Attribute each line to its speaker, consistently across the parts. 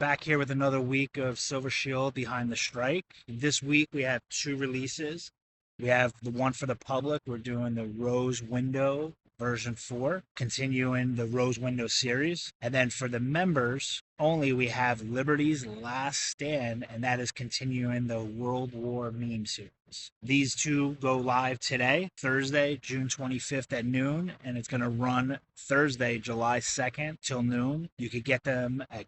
Speaker 1: Back here with another week of Silver Shield Behind the Strike. This week we have two releases. We have the one for the public. We're doing the Rose Window version 4, continuing the Rose Window series. And then for the members only, we have Liberty's Last Stand, and that is continuing the World War meme series. These two go live today, Thursday, June 25th at noon, and it's going to run Thursday, July 2nd till noon. You could get them at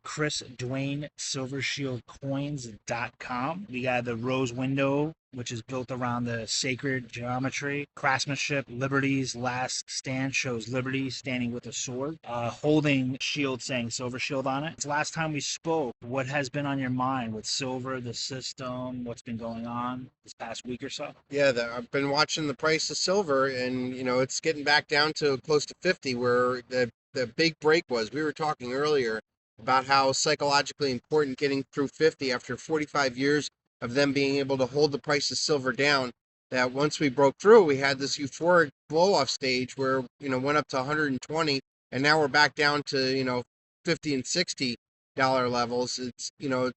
Speaker 1: Duane SilverShieldCoins.com. We got the Rose Window, which is built around the sacred geometry. Craftsmanship, Liberty's Last Stand shows Liberty standing with a sword, holding shield saying Silver Shield on it. It's last time we spoke, what has been on your mind with silver, the system, what's been going on this past week or so?
Speaker 2: Yeah, I've been watching the price of silver, and it's getting back down to close to 50, where the big break was. We were talking earlier about how psychologically important getting through 50 after 45 years of them being able to hold the price of silver down. That once we broke through, we had this euphoric blow off stage where went up to 120, and now we're back down to 50 and $60 levels. It's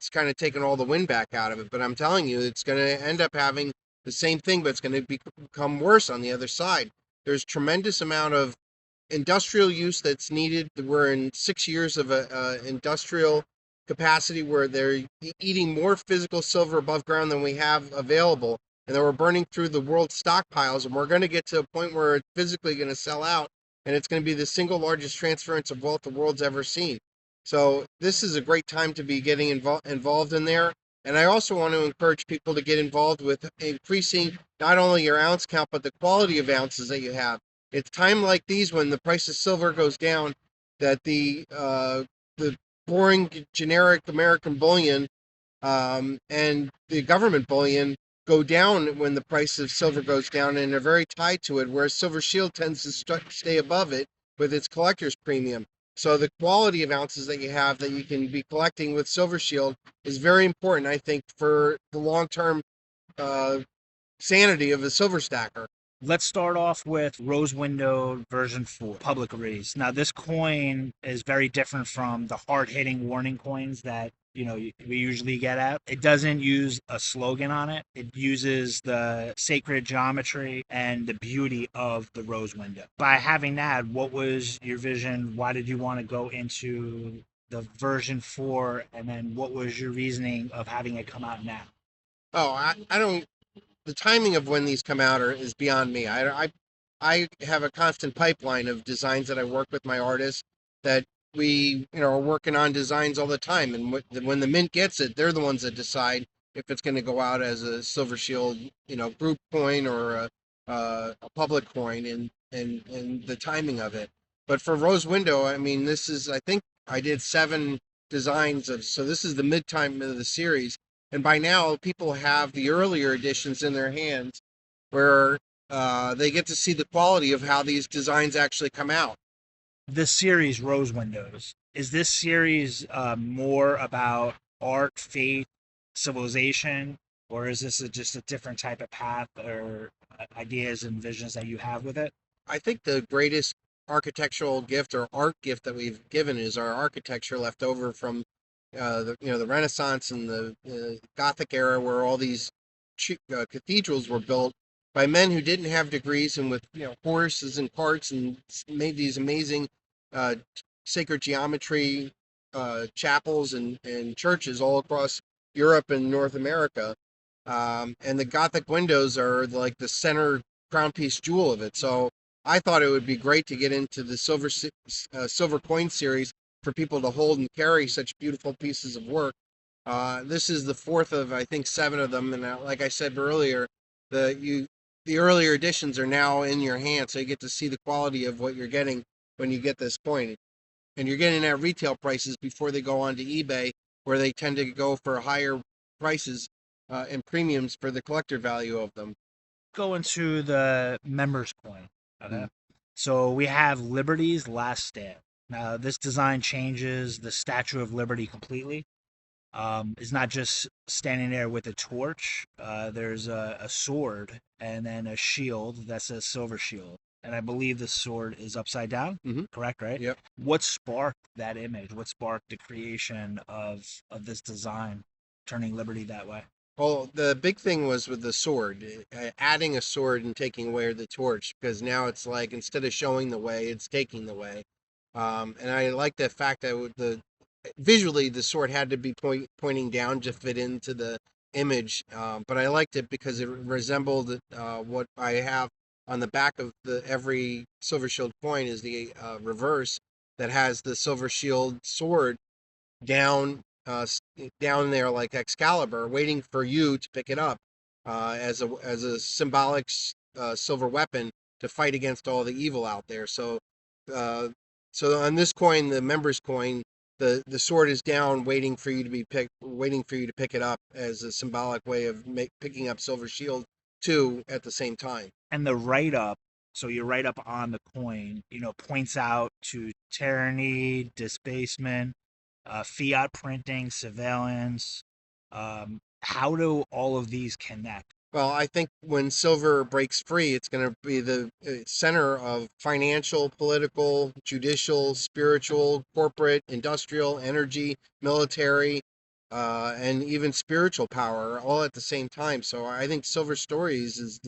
Speaker 2: kind of taken all the wind back out of it. But I'm telling you, it's going to end up having the same thing, but it's going to become worse on the other side. There's tremendous amount of industrial use that's needed. We're in 6 years of industrial capacity where they're eating more physical silver above ground than we have available, and then we're burning through the world stockpiles, and we're going to get to a point where it's physically going to sell out, and it's going to be the single largest transference of wealth the world's ever seen. So this is a great time to be getting involved in there. And I also want to encourage people to get involved with increasing not only your ounce count, but the quality of ounces that you have. It's time like these when the price of silver goes down that the boring generic American bullion and the government bullion go down when the price of silver goes down, and they're very tied to it, whereas Silver Shield tends to stay above it with its collector's premium. So the quality of ounces that you have that you can be collecting with Silver Shield is very important, I think, for the long-term uh, sanity of a silver stacker.
Speaker 1: Let's start off with Rose Window version 4, public release. Now, this coin is very different from the hard-hitting warning coins that we usually get at. It doesn't use a slogan on it. It uses the sacred geometry and the beauty of the Rose Window. By having that, what was your vision? Why did you want to go into the version 4? And then what was your reasoning of having it come out now?
Speaker 2: Oh, I don't. The timing of when these come out is beyond me. I have a constant pipeline of designs that I work with my artists that we are working on designs all the time, and when the mint gets it, they're the ones that decide if it's going to go out as a Silver Shield group coin or a public coin, and the timing of it. But for Rose Window, I mean, this is, I think I did 7 designs of, so this is the mid time of the series, and by now people have the earlier editions in their hands where they get to see the quality of how these designs actually come out.
Speaker 1: This series, Rose Windows, is this series more about art, faith, civilization, or is this just a different type of path or ideas and visions that you have with it?
Speaker 2: I think the greatest architectural gift or art gift that we've given is our architecture left over from the Renaissance and the Gothic era, where all these cathedrals were built by men who didn't have degrees and with horses and carts, and made these amazing uh, sacred geometry chapels and churches all across Europe and North America. And the Gothic windows are like the center crown piece jewel of it. So I thought it would be great to get into the silver coin series for people to hold and carry such beautiful pieces of work. This is the fourth of, I think, 7 of them, and like I said earlier, the earlier editions are now in your hand, so you get to see the quality of what you're getting when you get this coin, and you're getting at retail prices before they go onto eBay, where they tend to go for higher prices and premiums for the collector value of them.
Speaker 1: Go into the members coin.
Speaker 2: Mm.
Speaker 1: Okay. So we have Liberty's Last Stand. Now, this design changes the Statue of Liberty completely. It's not just standing there with a torch. There's a sword and then a shield that says Silver Shield. and I believe the sword is upside down.
Speaker 2: Mm-hmm.
Speaker 1: Correct, right?
Speaker 2: Yep.
Speaker 1: What sparked that image? What sparked the creation of this design, turning liberty that way?
Speaker 2: Well, the big thing was with the sword, adding a sword and taking away the torch, because now it's like instead of showing the way, it's taking the way. And I like the fact that the visually the sword had to be pointing down to fit into the image, but I liked it because it resembled what I have on the back of the every Silver Shield coin is the reverse that has the Silver Shield sword down down there like Excalibur, waiting for you to pick it up as a symbolic silver weapon to fight against all the evil out there. Uh, so on this coin, the members coin, the sword is down, waiting for you to pick it up as a symbolic way of picking up Silver Shield too at the same time.
Speaker 1: And the write up, so you write up on the coin, points out to tyranny, debasement, fiat printing, surveillance. How do all of these connect?
Speaker 2: Well, I think when silver breaks free, it's going to be the center of financial, political, judicial, spiritual, corporate, industrial, energy, military, and even spiritual power all at the same time. So I think Silver Stories is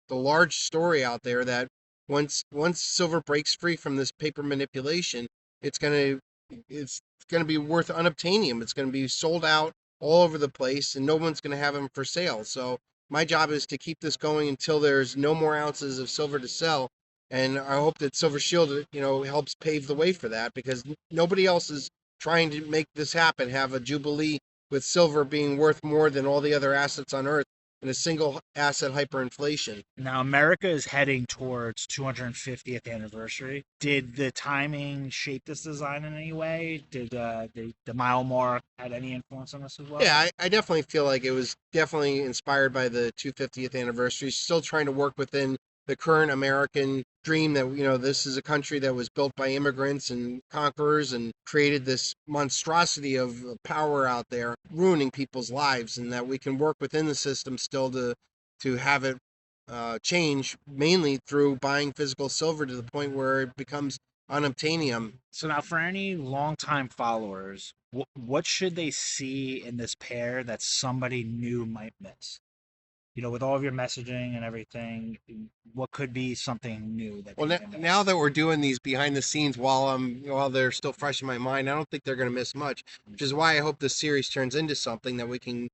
Speaker 2: the large story out there that once silver breaks free from this paper manipulation, it's going it's going to be worth unobtainium. It's going to be sold out all over the place, and no one's going to have them for sale. So my job is to keep this going until there's no more ounces of silver to sell. And I hope that Silver Shield, helps pave the way for that because nobody else is trying to make this happen. Have a jubilee with silver being worth more than all the other assets on Earth in a single asset hyperinflation.
Speaker 1: Now, America is heading towards 250th anniversary. Did the timing shape this design in any way? Did the mile mark had any influence on this as well?
Speaker 2: Yeah, I definitely feel like it was definitely inspired by the 250th anniversary. Still trying to work within the current American dream that, this is a country that was built by immigrants and conquerors and created this monstrosity of power out there, ruining people's lives, and that we can work within the system still to have it change mainly through buying physical silver to the point where it becomes unobtainium.
Speaker 1: So now, for any longtime followers, what should they see in this pair that somebody new might miss? With all of your messaging and everything, what could be something new that
Speaker 2: Well,
Speaker 1: people miss?
Speaker 2: now that we're doing these behind the scenes while they're still fresh in my mind, I don't think they're going to miss much, which is why I hope this series turns into something that we can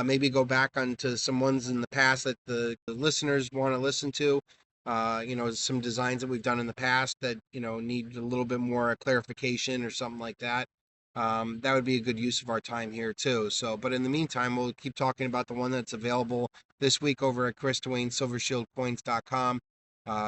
Speaker 2: maybe go back onto some ones in the past that the listeners want to listen to. Some designs that we've done in the past that need a little bit more clarification or something like that. That would be a good use of our time here too. So, but in the meantime, we'll keep talking about the one that's available this week over at Chris Duane, silvershieldcoins.com.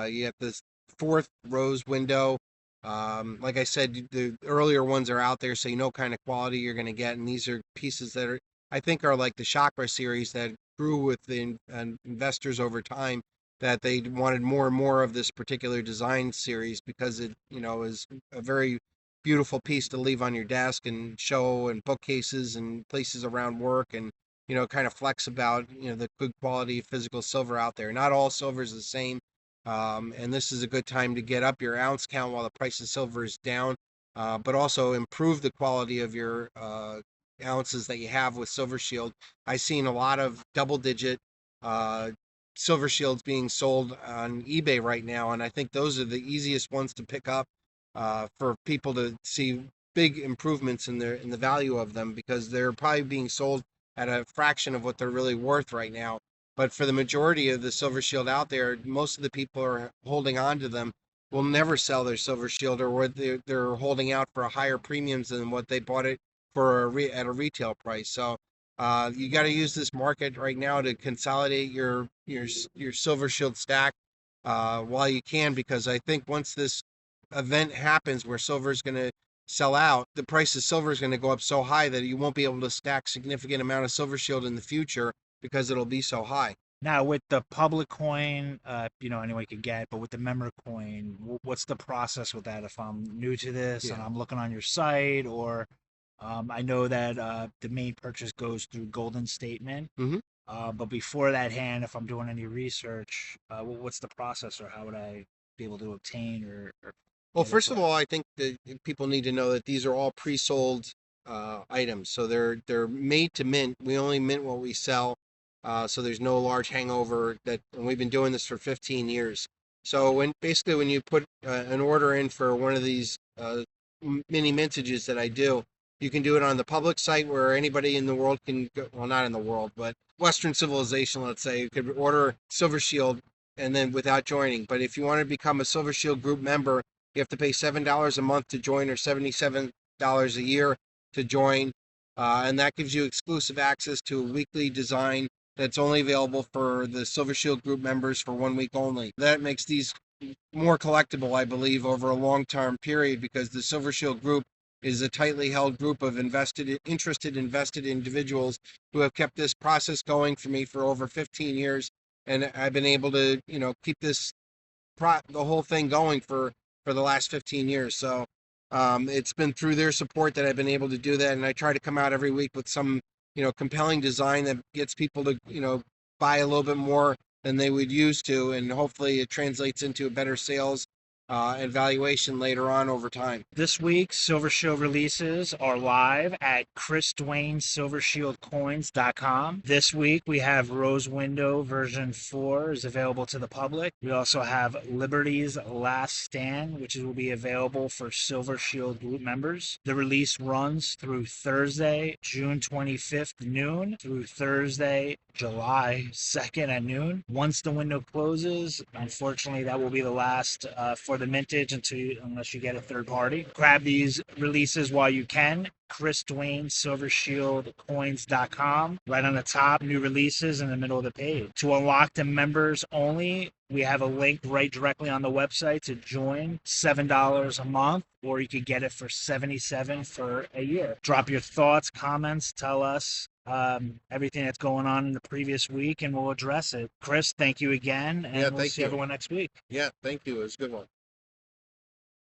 Speaker 2: You have this fourth rose window. Like I said, the earlier ones are out there, so you know kind of quality you're going to get. And these are pieces that I think, are like the Chakra series that grew with the investors over time. That they wanted more and more of this particular design series because it, is a very beautiful piece to leave on your desk and show and bookcases and places around work and kind of flex about the good quality physical silver out there. Not all silver is the same, and this is a good time to get up your ounce count while the price of silver is down, but also improve the quality of your ounces that you have with Silver Shield. I've seen a lot of double-digit uh, Silver Shields being sold on eBay right now, and I think those are the easiest ones to pick up for people to see big improvements in the value of them because they're probably being sold at a fraction of what they're really worth right now. But for the majority of the Silver Shield out there, most of the people are holding on to them will never sell their Silver Shield or what they're holding out for a higher premiums than what they bought it for at a retail price. So you got to use this market right now to consolidate your Silver Shield stack while you can, because I think once this event happens where silver is going to sell out, the price of silver is going to go up so high that you won't be able to stack significant amount of Silver Shield in the future because it'll be so high.
Speaker 1: Now, with the public coin, anyone can get, but with the member coin, what's the process with that? If I'm new to this and
Speaker 2: Yeah.
Speaker 1: I'm looking on your site, or I know that the main purchase goes through Golden Statement,
Speaker 2: hmm
Speaker 1: but before that hand, if I'm doing any research, what's the process, or how would I? be able to obtain or
Speaker 2: Well,
Speaker 1: get
Speaker 2: first of
Speaker 1: info?
Speaker 2: all, I think that people need to know that these are all pre-sold items, so they're made to mint. We only mint what we sell, so there's no large hangover. And we've been doing this for 15 years. So when you put an order in for one of these mini mintages that I do, you can do it on the public site where anybody in the world can go. Well, not in the world, but Western civilization, let's say, you could order Silver Shield and then without joining. But if you want to become a Silver Shield group member, you have to pay $7 a month to join or $77 a year to join. And that gives you exclusive access to a weekly design that's only available for the Silver Shield group members for 1 week only. That makes these more collectible, I believe, over a long-term period because the Silver Shield group is a tightly held group of invested individuals who have kept this process going for me for over 15 years. And I've been able to, keep the whole thing going for the last 15 years. So it's been through their support that I've been able to do that, and I try to come out every week with some compelling design that gets people to buy a little bit more than they would used to, and hopefully it translates into a better sales and valuation later on over time.
Speaker 1: This week, Silver Shield releases are live at ChrisDuaneSilverShieldCoins.com. This week, we have Rose Window version 4 is available to the public. We also have Liberty's Last Stand, which will be available for Silver Shield group members. The release runs through Thursday, June 25th noon through Thursday, July 2nd at noon. Once the window closes, unfortunately, that will be the last for the mintage unless you get a third party. Grab these releases while you can. Chris Duane, SilverShieldCoins.com. Right on the top, new releases in the middle of the page. To unlock the members only, we have a link right directly on the website to join. $7 a month, or you could get it for $77 for a year. Drop your thoughts, comments, tell us everything that's going on in the previous week, and we'll address it. Chris, thank you again,
Speaker 2: Yeah,
Speaker 1: and we'll
Speaker 2: thank
Speaker 1: see
Speaker 2: you.
Speaker 1: everyone next week.
Speaker 2: Yeah, thank you. It was a good one.